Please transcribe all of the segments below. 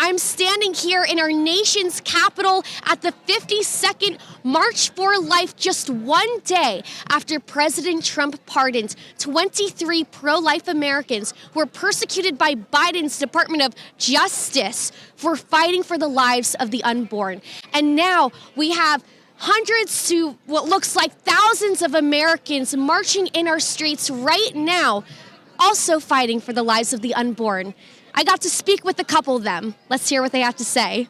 I'm standing here in our nation's capital at the 52nd March for Life, just one day after President Trump pardoned 23 pro-life Americans who were persecuted by Biden's Department of Justice for fighting for the lives of the unborn. And now we have hundreds to what looks like thousands of Americans marching in our streets right now, also fighting for the lives of the unborn. I got to speak with a couple of them. Let's hear what they have to say.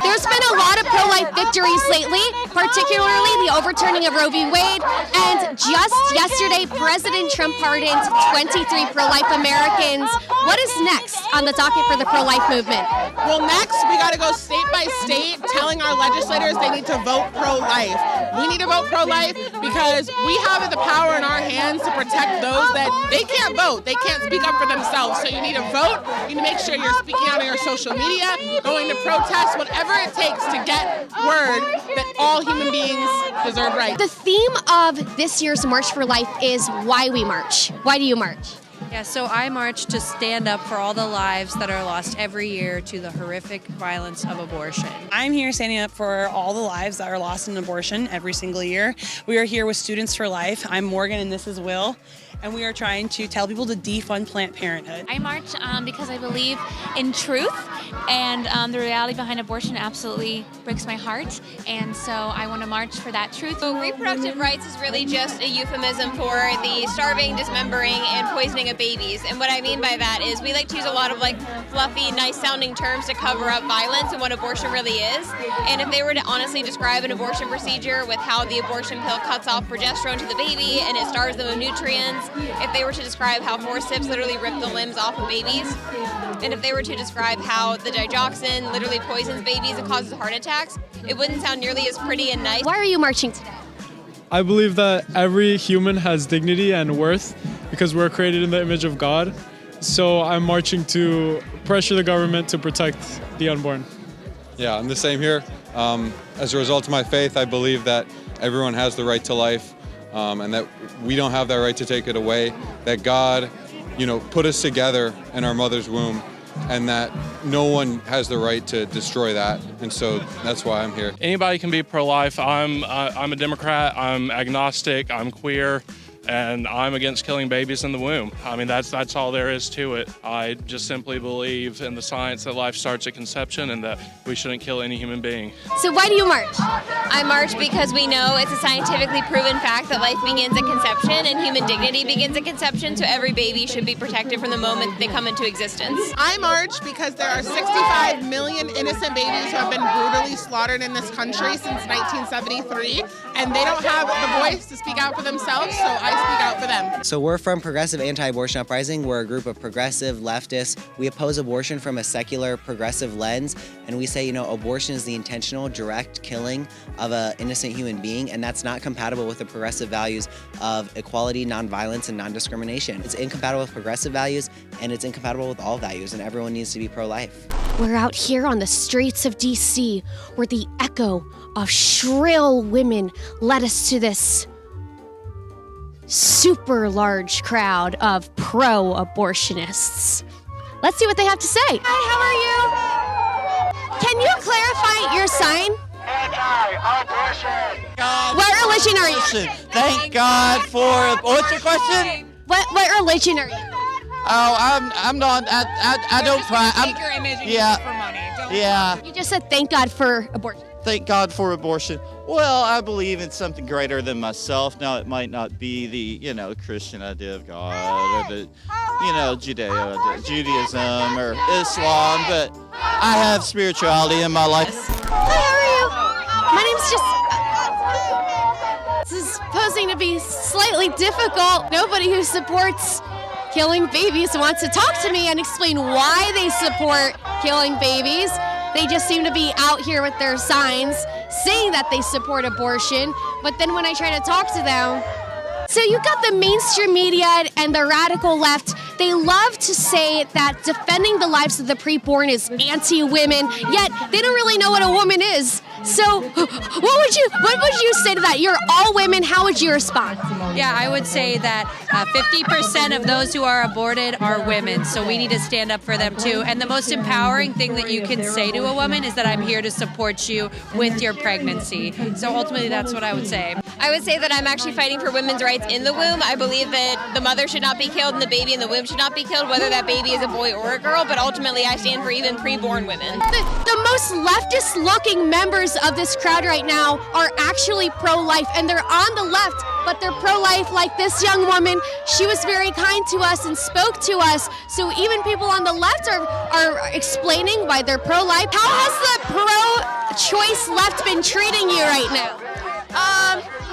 There's been a lot of pro-life victories lately, particularly the overturning of Roe v. Wade, and just yesterday, President Trump pardoned 23 pro-life Americans. What is next on the docket for the pro-life movement? Well, next, we got to go state by state telling our legislators they need to vote pro-life. We need to vote pro-life because we have the power in our hands to protect those that they can't vote. They can't speak up for themselves. So you need to vote. You need to make sure you're speaking out on your social media, going to protest, whatever it takes to get word that all human beings deserve rights. The theme of this year's March for Life is why we march. Why do you march? Yeah, so I march to stand up for all the lives that are lost every year to the horrific violence of abortion. I'm here standing up for all the lives that are lost in abortion every single year. We are here with Students for Life. I'm Morgan and this is Will. And we are trying to tell people to defund Planned Parenthood. I march because I believe in truth, and the reality behind abortion absolutely breaks my heart, and so I want to march for that truth. So reproductive rights is really just a euphemism for the starving, dismembering, and poisoning of babies. And what I mean by that is we like to use a lot of fluffy, nice-sounding terms to cover up violence and what abortion really is. And if they were to honestly describe an abortion procedure with how the abortion pill cuts off progesterone to the baby and it starves them of nutrients, if they were to describe how forceps literally rip the limbs off of babies, and if they were to describe how the digoxin literally poisons babies and causes heart attacks, it wouldn't sound nearly as pretty and nice. Why are you marching today? I believe that every human has dignity and worth because we're created in the image of God. So I'm marching to pressure the government to protect the unborn. Yeah, I'm the same here. As a result of my faith, I believe that everyone has the right to life. And that we don't have that right to take it away, that God, put us together in our mother's womb, and that no one has the right to destroy that. And so that's why I'm here. Anybody can be pro-life. I'm a Democrat, I'm agnostic, I'm queer, and I'm against killing babies in the womb. I mean, that's all there is to it. I just simply believe in the science that life starts at conception and that we shouldn't kill any human being. So why do you march? I march because we know it's a scientifically proven fact that life begins at conception and human dignity begins at conception, so every baby should be protected from the moment they come into existence. I march because there are 65 million innocent babies who have been brutally slaughtered in this country since 1973, and they don't have the voice to speak out for themselves, so I speak out for them. So we're from Progressive Anti-Abortion Uprising. We're a group of progressive leftists. We oppose abortion from a secular progressive lens, and we say, abortion is the intentional, direct killing of an innocent human being, and that's not compatible with the progressive values of equality, nonviolence, and non-discrimination. It's incompatible with progressive values, and it's incompatible with all values, and everyone needs to be pro-life. We're out here on the streets of D.C., where the echo of shrill women led us to this super large crowd of pro-abortionists. Let's see what they have to say. Hi, how are you? Can you clarify your sign? Anti-abortion. What religion are you? Thank God for. What's your question? What religion are you? Oh, I'm not. I don't try. Take your image and use it for money. Don't You just said thank God for abortion. Thank God for abortion. Well, I believe in something greater than myself. Now, it might not be the, Christian idea of God or the, Judaism or Islam, but I have spirituality in my life. Hi, how are you? My name's This is posing to be slightly difficult. Nobody who supports killing babies wants to talk to me and explain why they support killing babies. They just seem to be out here with their signs saying that they support abortion, but then when I try to talk to them... So you got the mainstream media and the radical left. They love to say that defending the lives of the preborn is anti-women, yet they don't really know what a woman is. So what would you say to that? You're all women. How would you respond? Yeah, I would say that 50% of those who are aborted are women, so we need to stand up for them too. And the most empowering thing that you can say to a woman is that I'm here to support you with your pregnancy. So ultimately, that's what I would say. I would say that I'm actually fighting for women's rights in the womb. I believe that the mother should not be killed and the baby in the womb should not be killed, whether that baby is a boy or a girl, but ultimately I stand for even preborn women. The most leftist-looking members of this crowd right now are actually pro-life, and they're on the left, but they're pro-life. Like this young woman, she was very kind to us and spoke to us, so even people on the left are explaining why they're pro-life. How has the pro-choice left been treating you right now?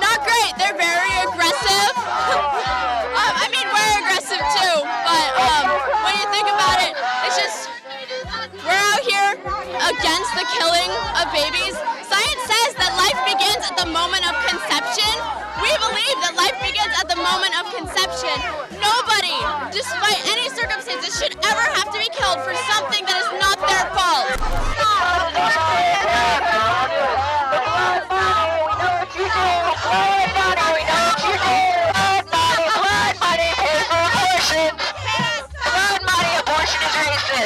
Not great. They're very aggressive. I mean, we're aggressive too, but when you think about it, it's just, we're out here against the killing of babies. Science says that life begins at the moment of conception. We believe that life begins at the moment of conception. Nobody, despite any circumstances, should ever have to be killed for something that is not their fault.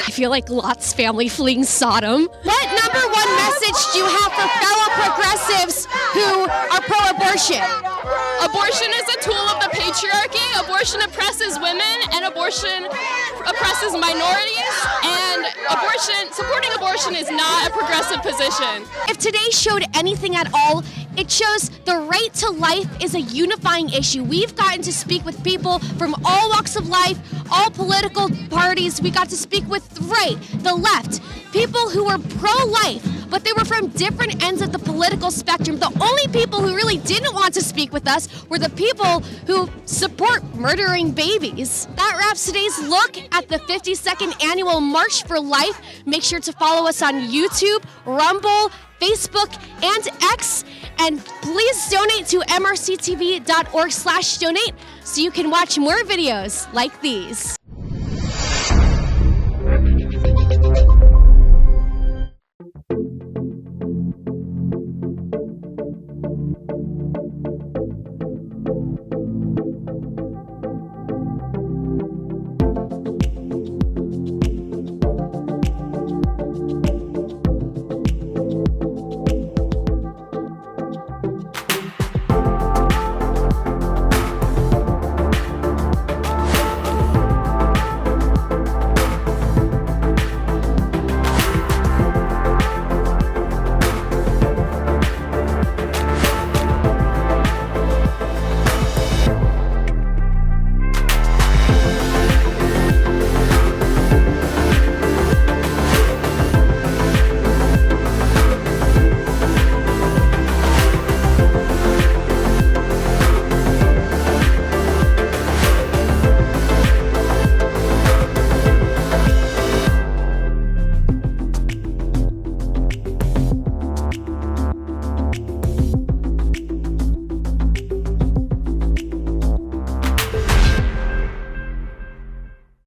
I feel like Lot's family fleeing Sodom. What number one message do you have for fellow progressives who are pro-abortion? Abortion is a tool of the patriarchy. Abortion oppresses women, and abortion oppresses minorities. And supporting abortion is not a progressive position. If today showed anything at all, it shows the right to life is a unifying issue. We've gotten to speak with people from all walks of life, all political parties. We got to speak with the left, people who were pro-life, but they were from different ends of the political spectrum. The only people who really didn't want to speak with us were the people who support murdering babies. That wraps today's look at the 52nd Annual March for Life. Make sure to follow us on YouTube, Rumble, Facebook, and X. And please donate to MRCTV.org/donate so you can watch more videos like these.